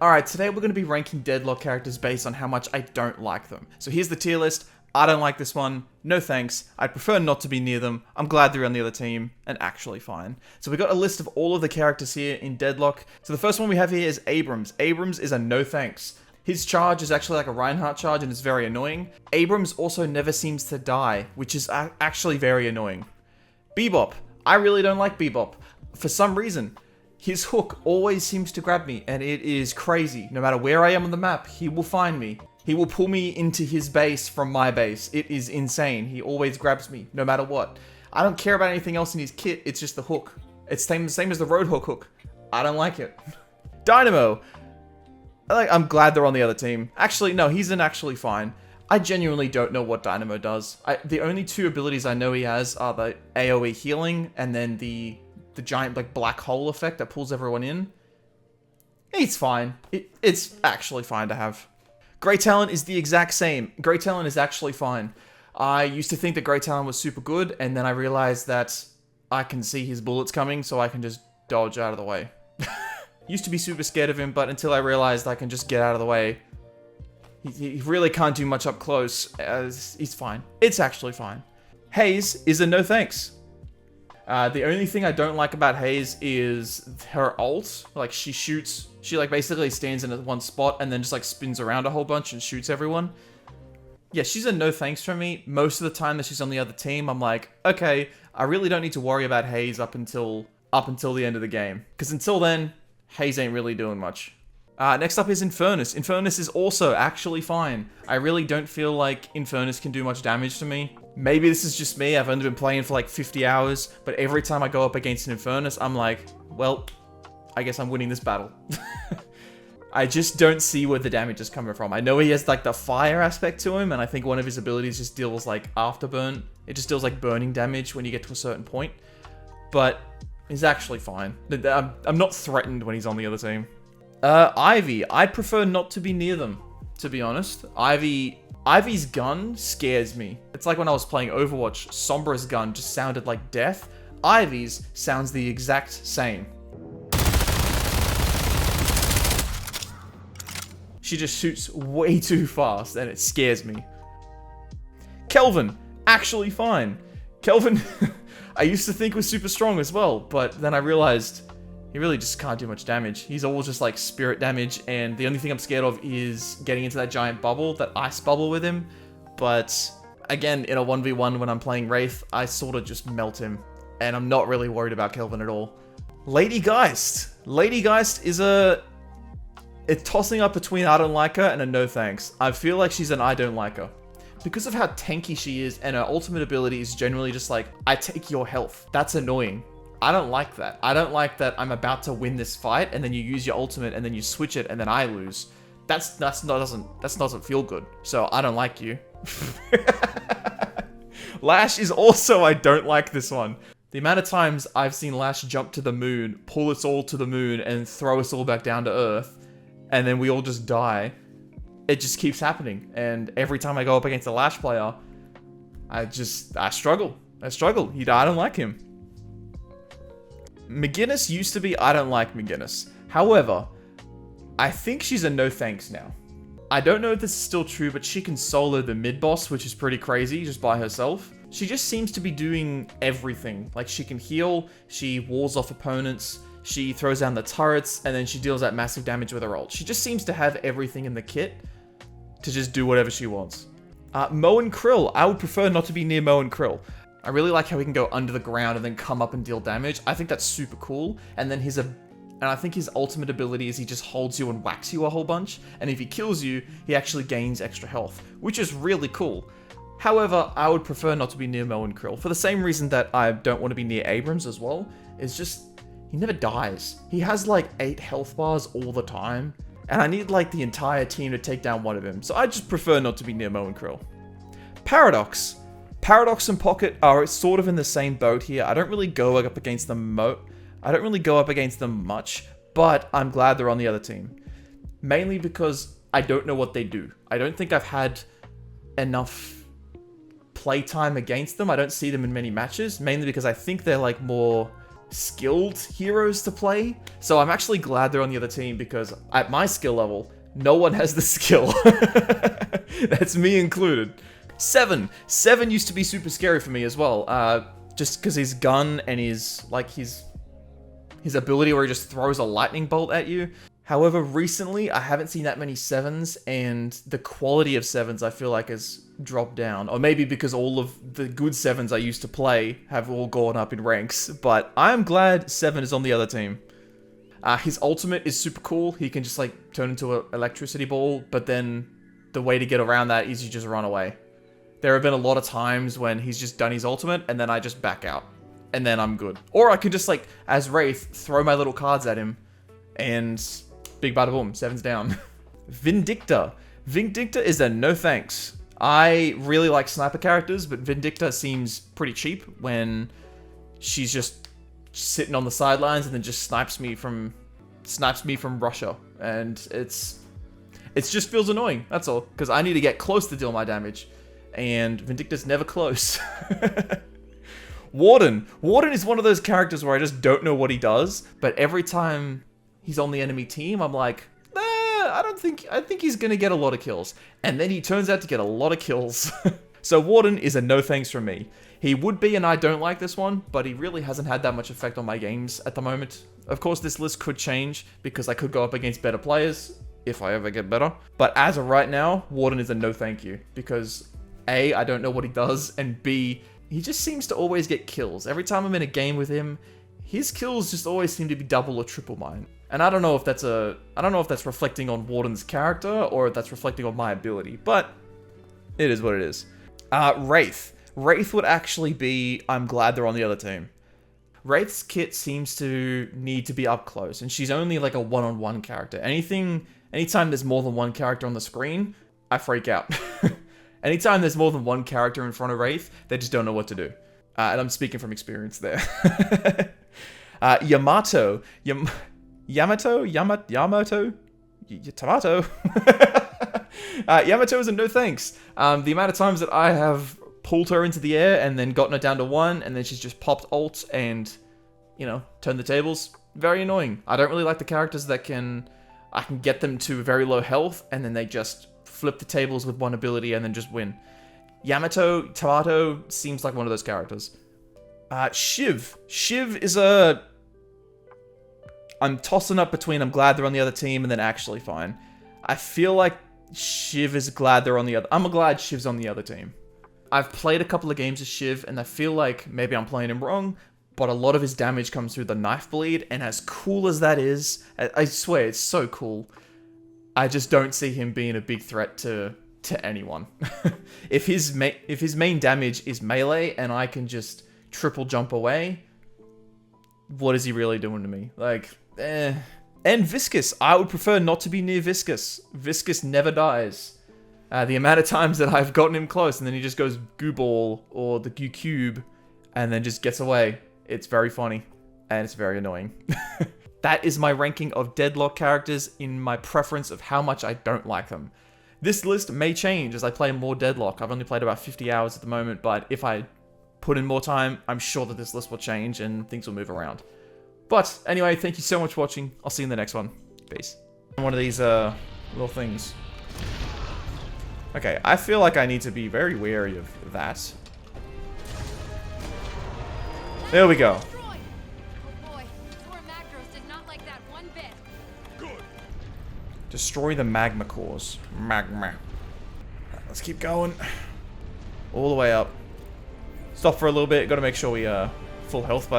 Alright, today we're going to be ranking Deadlock characters based on how much I don't like them. So here's the tier list. I don't like this one. No thanks. I'd prefer not to be near them. I'm glad they're on the other team, and actually fine. So we got a list of all of the characters here in Deadlock. So the first one we have here is Abrams. Abrams is a no thanks. His charge is actually like a Reinhardt charge, and it's very annoying. Abrams also never seems to die, which is actually very annoying. Bebop. I really don't like Bebop. For some reason, his hook always seems to grab me, and it is crazy. No matter where I am on the map, he will find me. He will pull me into his base from my base. It is insane. He always grabs me, no matter what. I don't care about anything else in his kit. It's just the hook. It's the same as the Roadhog hook. I don't like it. Dynamo. I'm glad they're on the other team. Actually, no, he's actually fine. I genuinely don't know what Dynamo does. The only two abilities I know he has are the AoE healing and then the giant like black hole effect that pulls everyone in. It's fine. It's actually fine to have. Great Talon is the exact same. Great Talon is actually fine. I used to think that Great Talon was super good, and then I realized that I can see his bullets coming, so I can just dodge out of the way. Used to be super scared of him, but until I realized I can just get out of the way, he really can't do much up close. He's fine. It's actually fine. Haze is a no thanks. The only thing I don't like about Haze is her ult. Like, she like basically stands in one spot and then just like spins around a whole bunch and shoots everyone. Yeah, she's a no thanks from me. Most of the time that she's on the other team, I'm like, okay, I really don't need to worry about Haze up until the end of the game. Because until then, Haze ain't really doing much. Next up is Infernus. Infernus is also actually fine. I really don't feel like Infernus can do much damage to me. Maybe this is just me. I've only been playing for like 50 hours, but every time I go up against an Infernus, I'm like, well, I guess I'm winning this battle. I just don't see where the damage is coming from. I know he has like the fire aspect to him, and I think one of his abilities just deals like afterburn. It just deals like burning damage when you get to a certain point, but he's actually fine. I'm not threatened when he's on the other team. Ivy. I'd prefer not to be near them, to be honest. Ivy's gun scares me. It's like when I was playing Overwatch, Sombra's gun just sounded like death. Ivy's sounds the exact same. She just shoots way too fast and it scares me. Kelvin. Actually fine. Kelvin, I used to think was super strong as well, but then I realized he really just can't do much damage. He's all just like spirit damage, and the only thing I'm scared of is getting into that giant bubble, that ice bubble with him. But again, in a 1v1 when I'm playing Wraith, I sort of just melt him, and I'm not really worried about Kelvin at all. Lady Geist. Lady Geist is it's tossing up between I don't like her and a no thanks. I feel like she's an I don't like her. Because of how tanky she is, and her ultimate ability is generally just like, I take your health. That's annoying. I don't like that. I don't like that I'm about to win this fight, and then you use your ultimate, and then you switch it, and then I lose. That doesn't feel good. So I don't like you. Lash is also, I don't like this one. The amount of times I've seen Lash jump to the moon, pull us all to the moon, and throw us all back down to Earth, and then we all just die. It just keeps happening. And every time I go up against a Lash player, I struggle. I don't like him. McGinnis used to be I don't like McGinnis. However, I think she's a no thanks now. I don't know if this is still true, but she can solo the mid boss, which is pretty crazy just by herself. She just seems to be doing everything. Like, she can heal, she walls off opponents, she throws down the turrets, and then she deals that massive damage with her ult. She just seems to have everything in the kit to just do whatever she wants. Mo and Krill. I would prefer not to be near Mo and Krill. I really like how he can go under the ground and then come up and deal damage. I think that's super cool. And then I think his ultimate ability is he just holds you and whacks you a whole bunch. And if he kills you, he actually gains extra health, which is really cool. However, I would prefer not to be near Mo and Krill for the same reason that I don't want to be near Abrams as well. It's just, he never dies. He has like 8 health bars all the time. And I need like the entire team to take down one of him. So I just prefer not to be near Mo and Krill. Paradox. Paradox and Pocket are sort of in the same boat here. I don't really go up against them much, but I'm glad they're on the other team. Mainly because I don't know what they do. I don't think I've had enough playtime against them. I don't see them in many matches, mainly because I think they're like more skilled heroes to play. So I'm actually glad they're on the other team because at my skill level, no one has the skill. That's me included. Seven used to be super scary for me as well. Just because his gun and his ability where he just throws a lightning bolt at you. However, recently I haven't seen that many 7s, and the quality of 7s I feel like has dropped down. Or maybe because all of the good 7s I used to play have all gone up in ranks. But I'm glad 7 is on the other team. His ultimate is super cool. He can just like turn into an electricity ball, but then the way to get around that is you just run away. There have been a lot of times when he's just done his ultimate and then I just back out. And then I'm good. Or I can just like, as Wraith, throw my little cards at him and big bada boom, 7's down. Vindicta. Vindicta is a no thanks. I really like sniper characters, but Vindicta seems pretty cheap when she's just sitting on the sidelines and then just snipes me from Russia. And it just feels annoying, that's all. Because I need to get close to deal my damage. And Vindicta's never close. Warden. Warden is one of those characters where I just don't know what he does, but every time he's on the enemy team, I'm like, I think he's gonna get a lot of kills. And then he turns out to get a lot of kills. So Warden is a no thanks from me. He would be, and I don't like this one, but he really hasn't had that much effect on my games at the moment. Of course, this list could change, because I could go up against better players, if I ever get better. But as of right now, Warden is a no thank you, because A, I don't know what he does, and B, he just seems to always get kills. Every time I'm in a game with him, his kills just always seem to be double or triple mine. And I don't know if that's reflecting on Warden's character or if that's reflecting on my ability, but it is what it is. Wraith. Wraith would actually be, I'm glad they're on the other team. Wraith's kit seems to need to be up close, and she's only like a one-on-one character. Anytime there's more than one character on the screen, I freak out. Anytime there's more than one character in front of Wraith, they just don't know what to do. And I'm speaking from experience there. Yamato. Yamato? Tomato? Yamato is a no thanks. The amount of times that I have pulled her into the air and then gotten her down to 1, and then she's just popped ult and, you know, turned the tables, very annoying. I don't really like the characters that I can get them to very low health, and then they just flip the tables with one ability and then just win. Yamato, Tomato seems like one of those characters. Shiv. Shiv is a... I'm tossing up between I'm glad they're on the other team and then actually fine. I feel like Shiv is glad they're on the other... I'm glad Shiv's on the other team. I've played a couple of games of Shiv and I feel like maybe I'm playing him wrong, but a lot of his damage comes through the knife bleed, and as cool as that is, I swear it's so cool, I just don't see him being a big threat to anyone. If his main damage is melee and I can just triple jump away, what is he really doing to me? Like, eh. And Viscous. I would prefer not to be near Viscous. Viscous never dies. The amount of times that I've gotten him close and then he just goes goo ball or the goo cube and then just gets away. It's very funny and it's very annoying. That is my ranking of Deadlock characters in my preference of how much I don't like them. This list may change as I play more Deadlock. I've only played about 50 hours at the moment, but if I put in more time, I'm sure that this list will change and things will move around. But anyway, thank you so much for watching. I'll see you in the next one. Peace. One of these little things. Okay, I feel like I need to be very wary of that. There we go. Destroy the magma cores. Magma. Let's keep going. All the way up. Stop for a little bit. Got to make sure we full health by the time